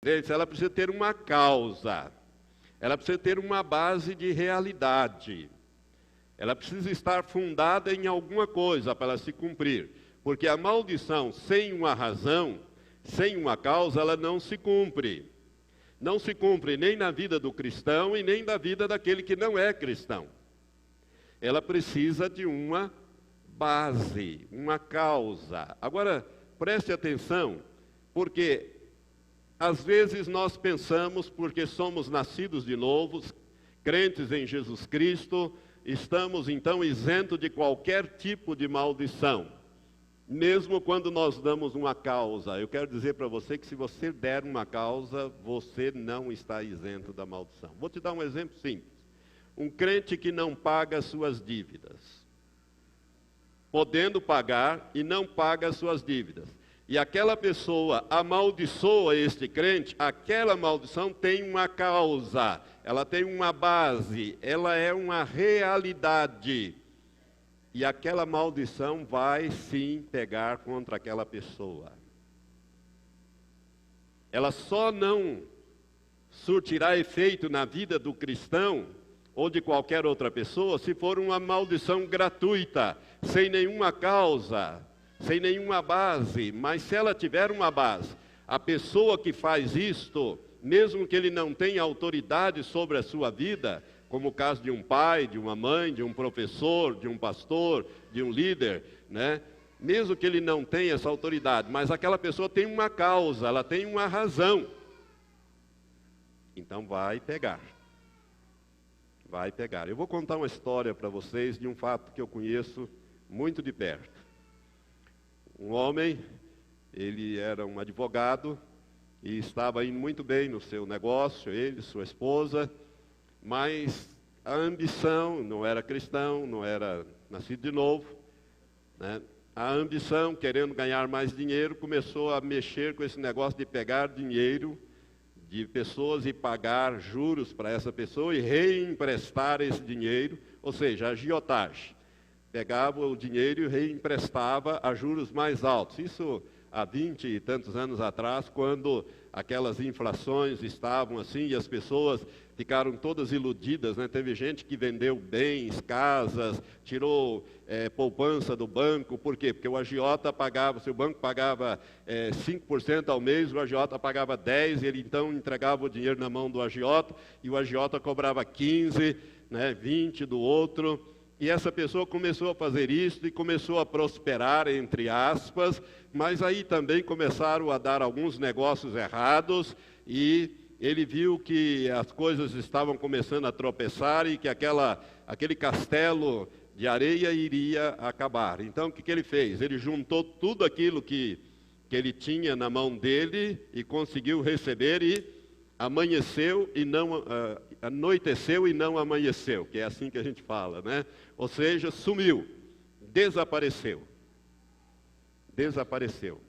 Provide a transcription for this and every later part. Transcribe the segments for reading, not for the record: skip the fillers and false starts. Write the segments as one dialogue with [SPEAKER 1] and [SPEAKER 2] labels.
[SPEAKER 1] Ela precisa ter uma causa, ela precisa ter uma base de realidade, ela precisa estar fundada em alguma coisa para ela se cumprir, porque a maldição sem uma razão, sem uma causa, ela não se cumpre. Não se cumpre nem na vida do cristão e nem na vida daquele que não é cristão. Ela precisa de uma base, uma causa. Agora, preste atenção, porque às vezes nós pensamos, porque somos nascidos de novo, crentes em Jesus Cristo, estamos então isentos de qualquer tipo de maldição. Mesmo quando nós damos uma causa, eu quero dizer para você que se você der uma causa, você não está isento da maldição. Vou te dar um exemplo simples. Um crente que não paga suas dívidas, podendo pagar e não paga suas dívidas. E aquela pessoa amaldiçoa este crente, aquela maldição tem uma causa, ela tem uma base, ela é uma realidade. E aquela maldição vai sim pegar contra aquela pessoa. Ela só não surtirá efeito na vida do cristão ou de qualquer outra pessoa se for uma maldição gratuita, sem nenhuma causa, sem nenhuma base. Mas se ela tiver uma base, a pessoa que faz isto, mesmo que ele não tenha autoridade sobre a sua vida, como o caso de um pai, de uma mãe, de um professor, de um pastor, de um líder, né? Mesmo que ele não tenha essa autoridade, mas aquela pessoa tem uma causa, ela tem uma razão. Então vai pegar. Vai pegar. Eu vou contar uma história para vocês de um fato que eu conheço muito de perto. Um homem, ele era um advogado e estava indo muito bem no seu negócio, ele, sua esposa, mas a ambição, não era cristão, não era nascido de novo, né? A ambição, querendo ganhar mais dinheiro, começou a mexer com esse negócio de pegar dinheiro de pessoas e pagar juros para essa pessoa e reemprestar esse dinheiro, ou seja, agiotagem. Pegava o dinheiro e reemprestava a juros mais altos. Isso há 20 e tantos anos atrás, quando aquelas inflações estavam assim e as pessoas ficaram todas iludidas, né? Teve gente que vendeu bens, casas, tirou poupança do banco. Por quê? Porque o agiota pagava, se o banco pagava 5% ao mês, o agiota pagava 10%, e ele então entregava o dinheiro na mão do agiota, e o agiota cobrava 15%, né, 20% do outro. E essa pessoa começou a fazer isso e começou a prosperar, entre aspas, mas aí também começaram a dar alguns negócios errados e ele viu que as coisas estavam começando a tropeçar e que aquele castelo de areia iria acabar. Então o que ele fez? Ele juntou tudo aquilo que ele tinha na mão dele e conseguiu receber e amanheceu e não... anoiteceu e não amanheceu, que é assim que a gente fala, né? Ou seja, sumiu, desapareceu. Desapareceu.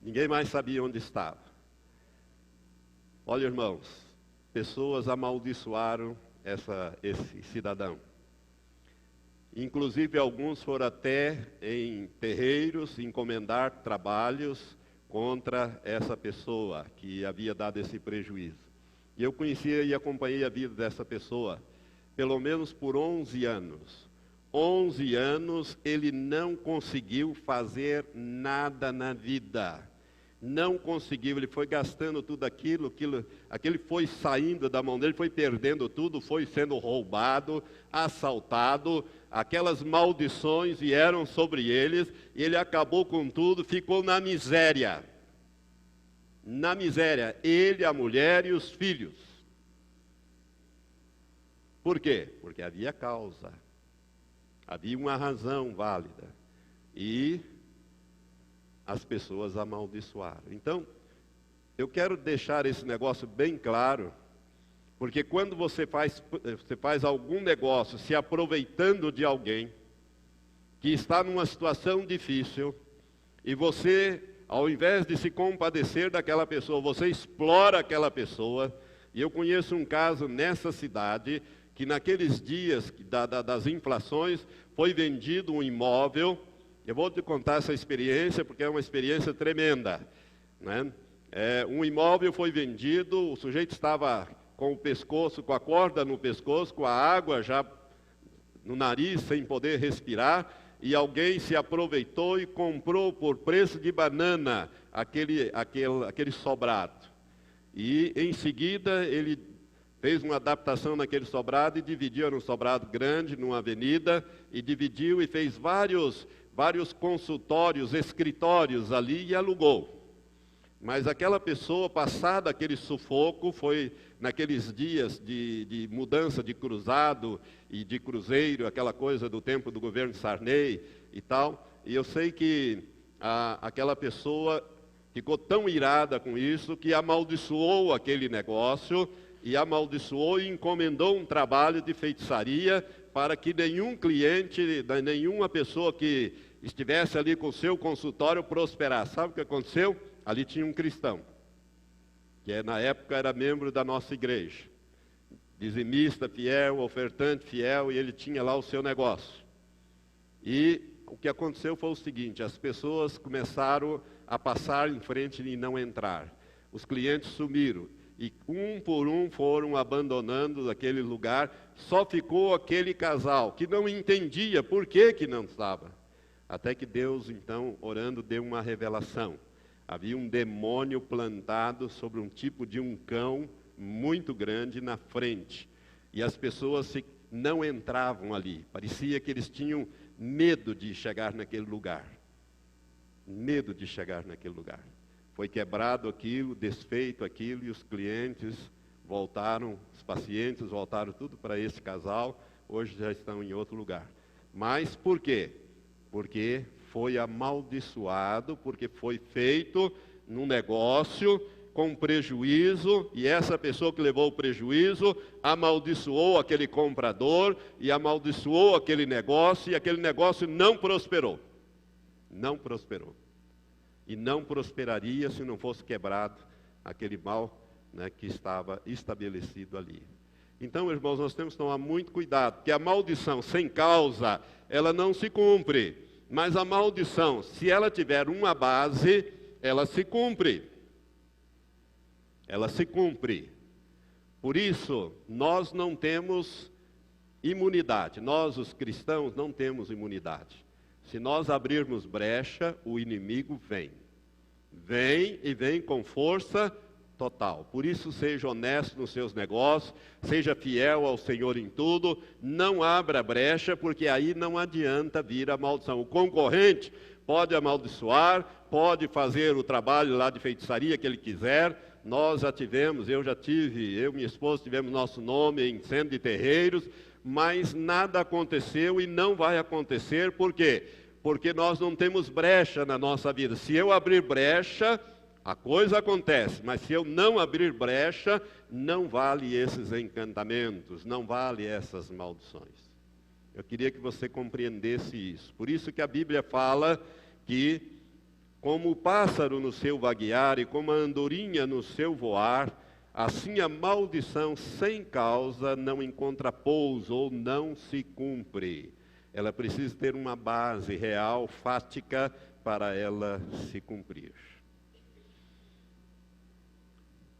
[SPEAKER 1] Ninguém mais sabia onde estava. Olha, irmãos, pessoas amaldiçoaram esse cidadão. Inclusive, alguns foram até em terreiros encomendar trabalhos contra essa pessoa que havia dado esse prejuízo. E eu conhecia e acompanhei a vida dessa pessoa, pelo menos por 11 anos. 11 anos ele não conseguiu fazer nada na vida. Não conseguiu, ele foi gastando tudo aquilo foi saindo da mão dele, foi perdendo tudo, foi sendo roubado, assaltado, aquelas maldições vieram sobre eles, e ele acabou com tudo, ficou na miséria. Na miséria, ele, a mulher e os filhos. Por quê? Porque havia causa, havia uma razão válida, e as pessoas amaldiçoaram. Então, eu quero deixar esse negócio bem claro, porque quando você faz algum negócio se aproveitando de alguém que está numa situação difícil, e você, ao invés de se compadecer daquela pessoa, você explora aquela pessoa. E eu conheço um caso nessa cidade, que naqueles dias das inflações, foi vendido um imóvel. Eu vou te contar essa experiência, porque é uma experiência tremenda, né? Um imóvel foi vendido, o sujeito estava com o pescoço, com a corda no pescoço, com a água já no nariz, sem poder respirar, e alguém se aproveitou e comprou por preço de banana aquele sobrado. E em seguida ele fez uma adaptação naquele sobrado e dividiu, era um sobrado grande, numa avenida, e dividiu e fez vários consultórios, escritórios ali e alugou. Mas aquela pessoa, passado aquele sufoco, foi naqueles dias de mudança de cruzado e de cruzeiro, aquela coisa do tempo do governo Sarney e tal, e eu sei que aquela pessoa ficou tão irada com isso que amaldiçoou aquele negócio, e amaldiçoou e encomendou um trabalho de feitiçaria para que nenhum cliente, nenhuma pessoa que estivesse ali com o seu consultório prosperasse. Sabe o que aconteceu? Ali tinha um cristão, que na época era membro da nossa igreja, dizimista fiel, ofertante fiel, e ele tinha lá o seu negócio. E o que aconteceu foi o seguinte: as pessoas começaram a passar em frente e não entrar. Os clientes sumiram, e um por um foram abandonando aquele lugar. Só ficou aquele casal, que não entendia por que não estava. Até que Deus, então, orando, deu uma revelação. Havia um demônio plantado sobre um tipo de um cão muito grande na frente. E as pessoas não entravam ali. Parecia que eles tinham medo de chegar naquele lugar. Medo de chegar naquele lugar. Foi quebrado aquilo, desfeito aquilo, e os clientes voltaram, os pacientes voltaram tudo para esse casal. Hoje já estão em outro lugar. Mas por quê? Porque foi amaldiçoado, porque foi feito num negócio com prejuízo, e essa pessoa que levou o prejuízo amaldiçoou aquele comprador e amaldiçoou aquele negócio, e aquele negócio não prosperou. Não prosperou. E não prosperaria se não fosse quebrado aquele mal, né, que estava estabelecido ali. Então, irmãos, nós temos que tomar muito cuidado, porque a maldição sem causa, ela não se cumpre. Mas a maldição, se ela tiver uma base, ela se cumpre. Ela se cumpre. Por isso, nós não temos imunidade. Nós, os cristãos, não temos imunidade. Se nós abrirmos brecha, o inimigo vem. Vem e vem com força total. Por isso, seja honesto nos seus negócios, seja fiel ao Senhor em tudo, não abra brecha, porque aí não adianta vir a maldição. O concorrente pode amaldiçoar, pode fazer o trabalho lá de feitiçaria que ele quiser. Nós já tivemos, eu e minha esposa tivemos nosso nome em incêndio de terreiros, mas nada aconteceu e não vai acontecer. Por quê? Porque nós não temos brecha na nossa vida. Se eu abrir brecha, a coisa acontece, mas se eu não abrir brecha, não vale esses encantamentos, não vale essas maldições. Eu queria que você compreendesse isso. Por isso que a Bíblia fala que, como o pássaro no seu vaguear e como a andorinha no seu voar, assim a maldição sem causa não encontra pouso ou não se cumpre. Ela precisa ter uma base real, fática, para ela se cumprir.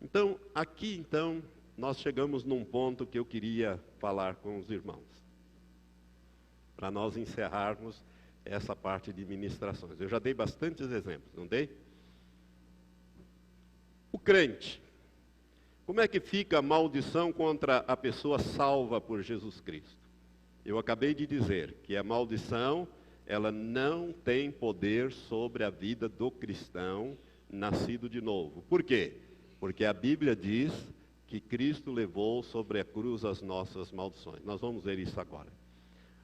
[SPEAKER 1] Então, aqui, nós chegamos num ponto que eu queria falar com os irmãos, para nós encerrarmos essa parte de ministrações. Eu já dei bastantes exemplos, não dei? O crente. Como é que fica a maldição contra a pessoa salva por Jesus Cristo? Eu acabei de dizer que a maldição, ela não tem poder sobre a vida do cristão nascido de novo. Por quê? Porque a Bíblia diz que Cristo levou sobre a cruz as nossas maldições. Nós vamos ver isso agora.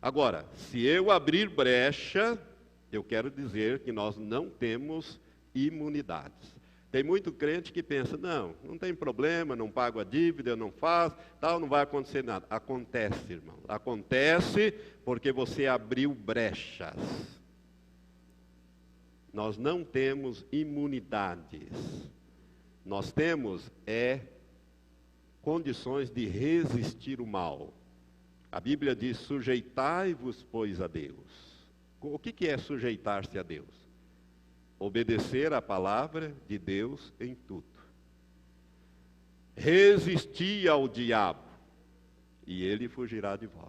[SPEAKER 1] Agora, se eu abrir brecha, eu quero dizer que nós não temos imunidades. Tem muito crente que pensa, não tem problema, não pago a dívida, não faço, tal, não vai acontecer nada. Acontece, irmão. Acontece porque você abriu brechas. Nós não temos imunidades. Nós temos condições de resistir o mal. A Bíblia diz, sujeitai-vos, pois, a Deus. O que é sujeitar-se a Deus? obedecer a palavra de Deus em tudo. Resisti ao diabo, e ele fugirá de vós.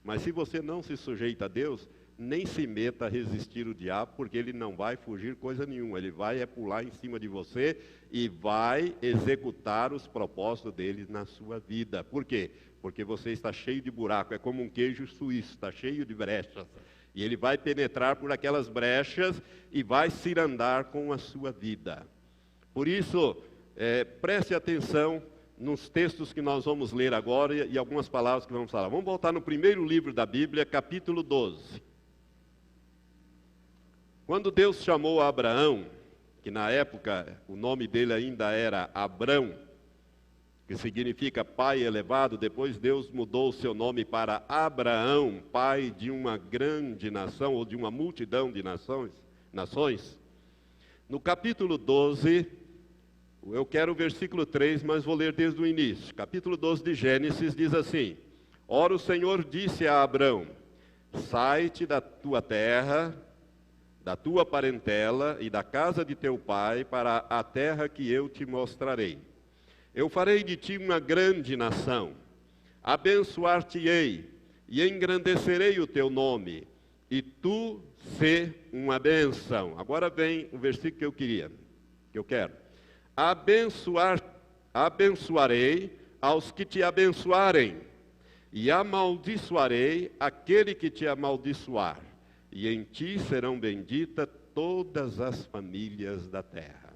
[SPEAKER 1] Mas se você não se sujeita a Deus, nem se meta a resistir o diabo, porque ele não vai fugir coisa nenhuma. Ele vai pular em cima de você e vai executar os propósitos dele na sua vida. Por quê? Porque você está cheio de buraco, é como um queijo suíço, está cheio de brechas. E ele vai penetrar por aquelas brechas e vai cirandar com a sua vida. Por isso, preste atenção nos textos que nós vamos ler agora e algumas palavras que vamos falar. Vamos voltar no primeiro livro da Bíblia, capítulo 12. Quando Deus chamou Abraão, que na época o nome dele ainda era Abrão, que significa pai elevado, depois Deus mudou o seu nome para Abraão, pai de uma grande nação, ou de uma multidão de nações. No capítulo 12, eu quero o versículo 3, mas vou ler desde o início. Capítulo 12 de Gênesis diz assim: Ora o Senhor disse a Abrão, sai-te da tua terra, da tua parentela e da casa de teu pai para a terra que eu te mostrarei. Eu farei de ti uma grande nação, abençoar-te-ei e engrandecerei o teu nome, e tu sê uma bênção. Agora vem o versículo que eu quero. Abençoarei aos que te abençoarem, e amaldiçoarei aquele que te amaldiçoar, e em ti serão benditas todas as famílias da terra.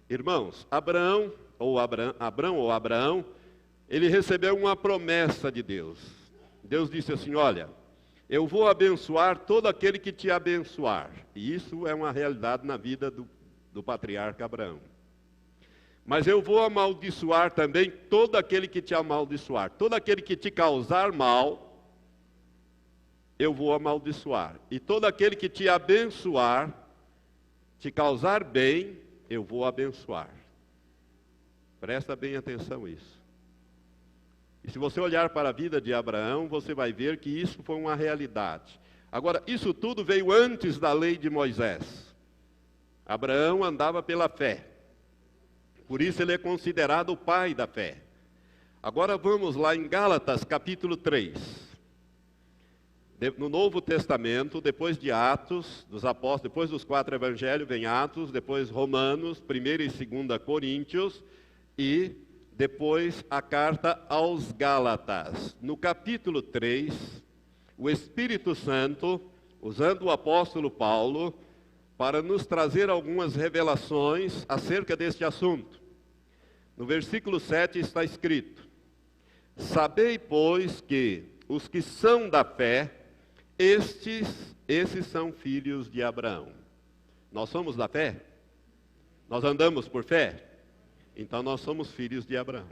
[SPEAKER 1] Irmãos, Abraão, ele recebeu uma promessa de Deus. Deus disse assim: olha, eu vou abençoar todo aquele que te abençoar. E isso é uma realidade na vida do patriarca Abraão. Mas eu vou amaldiçoar também todo aquele que te amaldiçoar. Todo aquele que te causar mal, eu vou amaldiçoar. E todo aquele que te abençoar, te causar bem, eu vou abençoar. Presta bem atenção nisso. E se você olhar para a vida de Abraão, você vai ver que isso foi uma realidade. Agora, isso tudo veio antes da lei de Moisés. Abraão andava pela fé. Por isso ele é considerado o pai da fé. Agora vamos lá em Gálatas capítulo 3. No Novo Testamento, depois de Atos dos Apóstolos, depois dos 4 Evangelhos, vem Atos, depois Romanos, 1 e 2 Coríntios, e depois a carta aos Gálatas. No capítulo 3, o Espírito Santo, usando o apóstolo Paulo, para nos trazer algumas revelações acerca deste assunto. No versículo 7 está escrito: Sabei, pois, que os que são da fé, esses são filhos de Abraão. Nós somos da fé? Nós andamos por fé? Então nós somos filhos de Abraão.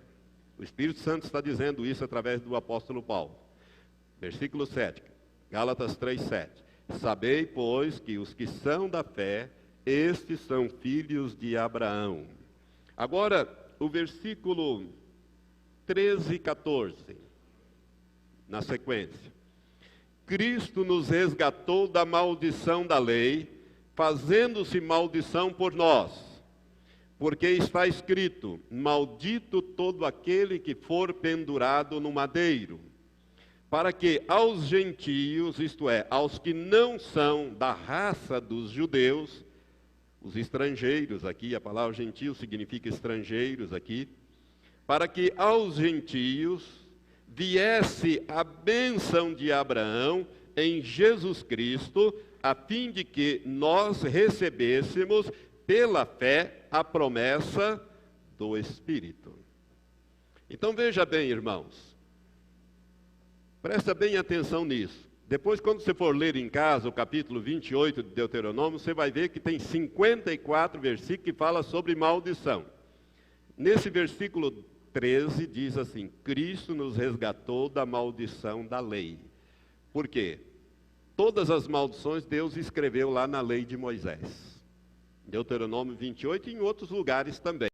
[SPEAKER 1] O Espírito Santo está dizendo isso através do apóstolo Paulo. Versículo 7, Gálatas 3:7. Sabei, pois, que os que são da fé, estes são filhos de Abraão. Agora, o versículo 13 e 14, na sequência. Cristo nos resgatou da maldição da lei, fazendo-se maldição por nós. Porque está escrito: maldito todo aquele que for pendurado no madeiro. Para que aos gentios, isto é, aos que não são da raça dos judeus, os estrangeiros aqui, a palavra gentio significa estrangeiros aqui, para que aos gentios viesse a bênção de Abraão em Jesus Cristo, a fim de que nós recebêssemos pela fé a promessa do Espírito. Então veja bem, irmãos, presta bem atenção nisso. Depois, quando você for ler em casa o capítulo 28 de Deuteronômio, você vai ver que tem 54 versículos que falam sobre maldição. Nesse versículo 13 diz assim: Cristo nos resgatou da maldição da lei. Por quê? Todas as maldições Deus escreveu lá na lei de Moisés. Deuteronômio 28 e em outros lugares também.